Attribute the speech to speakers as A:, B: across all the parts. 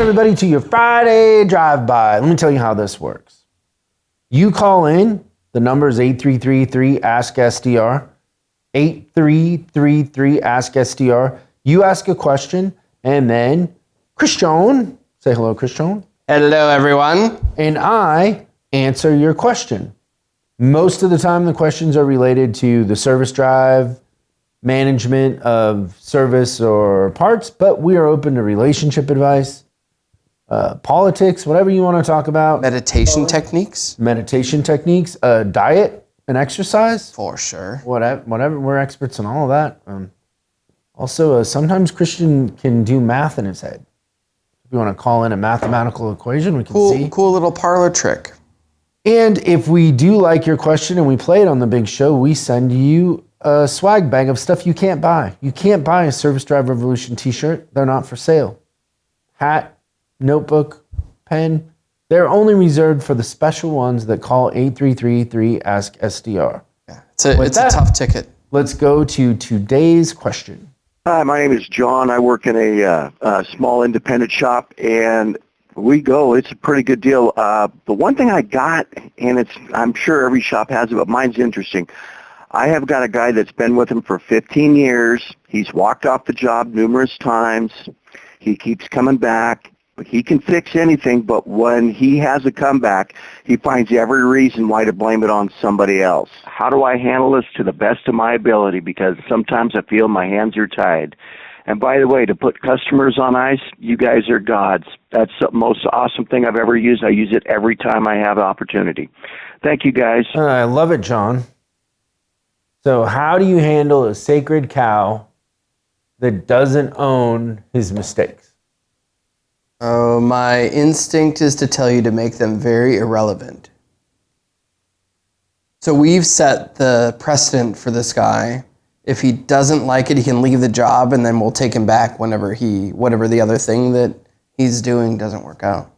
A: everybody, to your Friday drive-by. Let me tell you how this works. You call in. The number is 8333-ASK-SDR. 8333-ASK-SDR. You ask a question, and then Christian, say hello, Christian.
B: Hello, everyone.
A: And I answer your question. Most of the time, the questions are related to the service drive, management of service or parts, but we are open to relationship advice, politics, whatever you want to talk about.
B: Meditation techniques?
A: Meditation techniques, diet and exercise.
B: For sure.
A: Whatever, we're experts in all of that. Also, sometimes Christian can do math in his head. If you want to call in a mathematical equation, we can see.
B: Cool little parlor trick.
A: And if we do like your question and we play it on the big show, we send you a swag bag of stuff you can't buy. You can't buy a Service Drive Revolution t-shirt. They're not for sale. Hat, notebook, pen. They're only reserved for the special ones that call 8333-ASK-SDR.
B: Yeah, it's a tough ticket.
A: Let's go to today's question.
C: Hi, my name is John. I work in a small independent shop, and it's a pretty good deal. The one thing I got, and I'm sure every shop has it, but mine's interesting. I have got a guy that's been with him for 15 years. He's walked off the job numerous times. He keeps coming back. He can fix anything, but when he has a comeback, he finds every reason why to blame it on somebody else. How do I handle this to the best of my ability? Because sometimes I feel my hands are tied. And by the way, to put customers on ice, you guys are gods. That's the most awesome thing I've ever used. I use it every time I have an opportunity. Thank you, guys.
A: I love it, John. So how do you handle a sacred cow that doesn't own his mistakes?
B: Oh, my instinct is to tell you to make them very irrelevant. So we've set the precedent for this guy. If he doesn't like it, he can leave the job, and then we'll take him back whenever whatever the other thing that he's doing doesn't work out.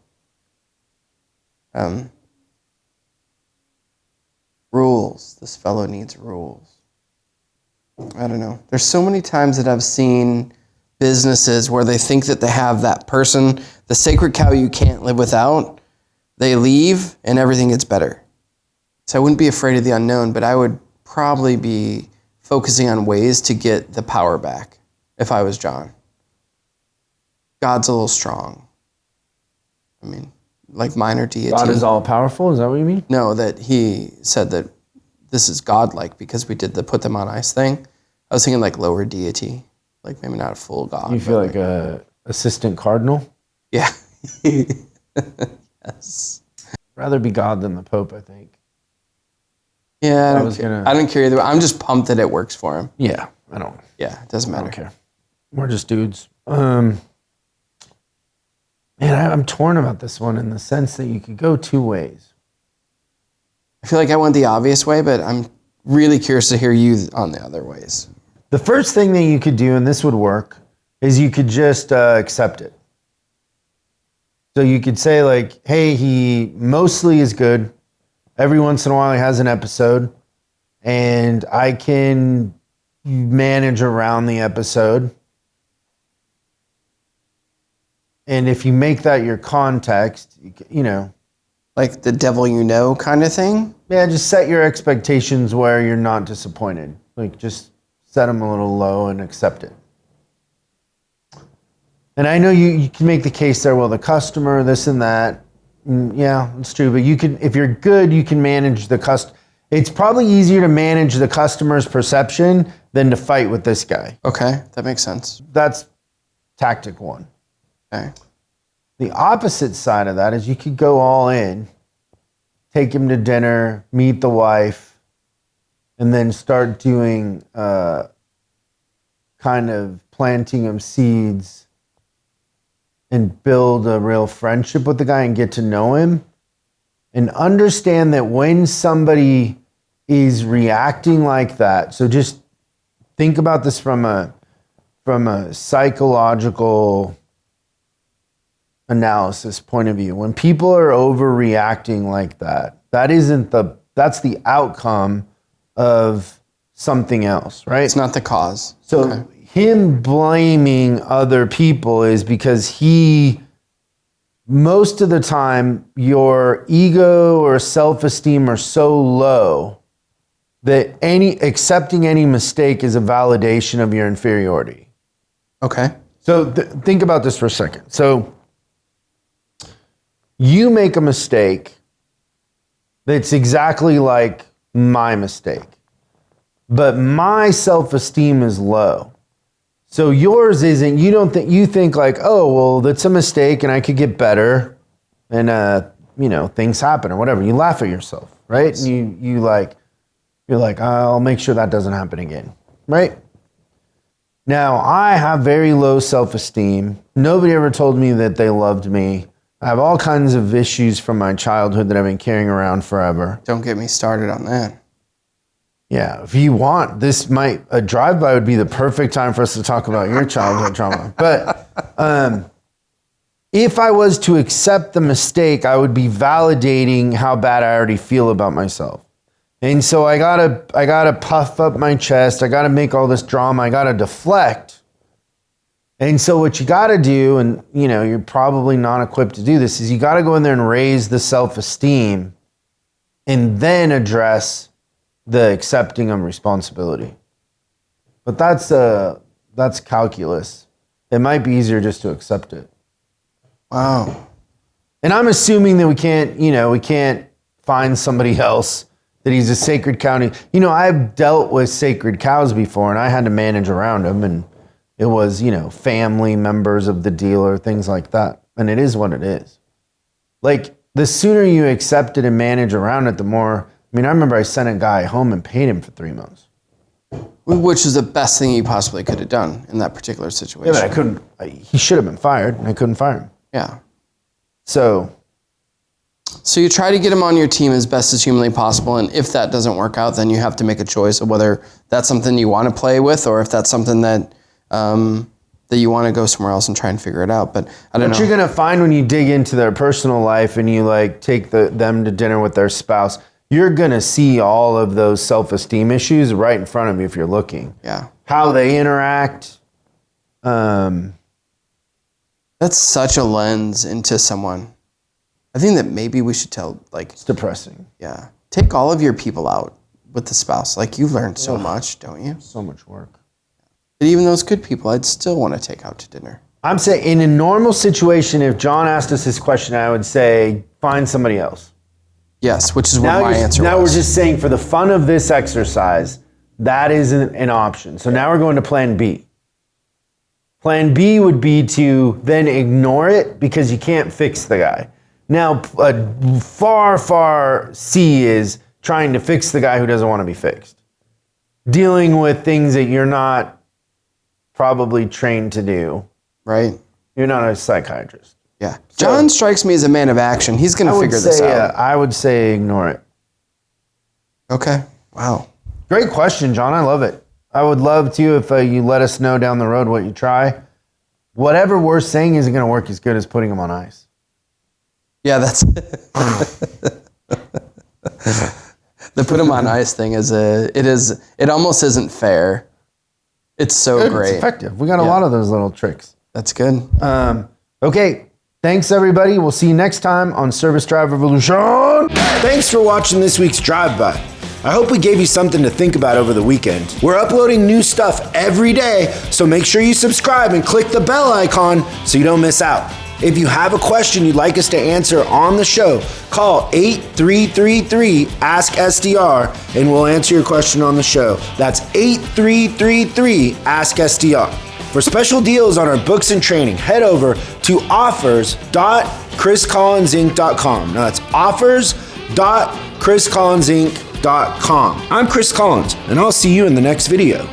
B: Rules. This fellow needs rules. I don't know. There's so many times that I've seen businesses where they think that they have that person, the sacred cow you can't live without. They leave, and everything gets better. So I wouldn't be afraid of the unknown, but I would probably be focusing on ways to get the power back if I was John. God's a little strong. I mean, like minor deity.
A: God is all powerful, is that what you mean?
B: No, that he said that this is godlike because we did the put them on ice thing. I was thinking like lower deity, like maybe not a full god.
A: You feel like a assistant cardinal?
B: Yeah. Yes.
A: Rather be God than the Pope, I think.
B: Yeah, I don't care either way. I'm just pumped that it works for him.
A: Yeah, it
B: doesn't matter.
A: I don't care. We're just dudes. Man, I'm torn about this one in the sense that you could go two ways.
B: I feel like I went the obvious way, but I'm really curious to hear you on the other ways.
A: The first thing that you could do, and this would work, is you could just accept it. So you could say like, hey, he mostly is good. Every once in a while he has an episode, and I can manage around the episode. And if you make that your context, you know.
B: Like the devil you know kind of thing?
A: Yeah, just set your expectations where you're not disappointed. Like just set them a little low and accept it. And I know you can make the case there, well, the customer, this and that. Yeah, it's true. But you can, if you're good, you can manage the customer. It's probably easier to manage the customer's perception than to fight with this guy.
B: Okay, that makes sense.
A: That's tactic one.
B: Okay.
A: The opposite side of that is you could go all in, take him to dinner, meet the wife, and then start doing kind of planting of seeds and build a real friendship with the guy and get to know him and understand that when somebody is reacting like that, so just think about this from a psychological analysis point of view. When people are overreacting like that, that's the outcome of something else, right?
B: It's not the cause.
A: So him blaming other people is because he most of the time your ego or self-esteem are so low that accepting any mistake is a validation of your inferiority.
B: Okay.
A: So think about this for a second. So you make a mistake that's exactly like my mistake, but my self-esteem is low. So yours isn't, you think like, oh, well, that's a mistake and I could get better and, things happen or whatever. You laugh at yourself, right? And you're like, I'll make sure that doesn't happen again, right? Now, I have very low self-esteem. Nobody ever told me that they loved me. I have all kinds of issues from my childhood that I've been carrying around forever.
B: Don't get me started on that.
A: Yeah, if you want, a drive-by would be the perfect time for us to talk about your childhood trauma. But if I was to accept the mistake, I would be validating how bad I already feel about myself. And so I gotta puff up my chest. I gotta make all this drama. I gotta deflect. And so what you gotta do, and you're probably not equipped to do this, is you gotta go in there and raise the self-esteem and then address the accepting of responsibility. But that's calculus. It might be easier just to accept it.
B: Wow.
A: And I'm assuming that we can't find somebody else that he's a sacred cow. I've dealt with sacred cows before and I had to manage around them, and it was, family members of the dealer, things like that. And it is what it is. Like, the sooner you accept it and manage around it, the more. I remember I sent a guy home and paid him for 3 months.
B: Which is the best thing you possibly could have done in that particular situation.
A: Yeah, but he should have been fired, and I couldn't fire him.
B: Yeah.
A: So
B: you try to get him on your team as best as humanly possible, and if that doesn't work out, then you have to make a choice of whether that's something you want to play with or if that's something that you want to go somewhere else and try and figure it out. But I don't know.
A: What you're going to find when you dig into their personal life and you take them to dinner with their spouse, you're going to see all of those self-esteem issues right in front of you if you're looking.
B: Yeah.
A: How they interact.
B: That's such a lens into someone. I think that maybe we should
A: it's depressing.
B: Yeah. Take all of your people out with the spouse. You learned so much, don't you?
A: So much work.
B: But even those good people, I'd still want to take out to dinner.
A: I'm saying in a normal situation, if John asked us this question, I would say, find somebody else.
B: Yes, which is what my answer was.
A: Now we're just saying for the fun of this exercise, that isn't an option. So now we're going to plan B. Plan B would be to then ignore it because you can't fix the guy. Now, far C is trying to fix the guy who doesn't want to be fixed. Dealing with things that you're not probably trained to do.
B: Right.
A: You're not a psychiatrist.
B: Yeah. John strikes me as a man of action. He's going to figure this out.
A: I would say ignore it.
B: Okay. Wow.
A: Great question, John. I love it. I would love to if you let us know down the road what you try. Whatever we're saying isn't going to work as good as putting them on ice.
B: Yeah, that's the put them on ice thing it almost isn't fair. It's so great.
A: It's effective. We got a lot of those little tricks.
B: That's good.
A: Okay. Thanks, everybody. We'll see you next time on Service Drive Revolution. Thanks for watching this week's Drive-By. I hope we gave you something to think about over the weekend. We're uploading new stuff every day, so make sure you subscribe and click the bell icon so you don't miss out. If you have a question you'd like us to answer on the show, call 8333-ASK-SDR and we'll answer your question on the show. That's 8333-ASK-SDR. For special deals on our books and training, head over to offers.chriscollinsinc.com. Now that's offers.chriscollinsinc.com. I'm Chris Collins, and I'll see you in the next video.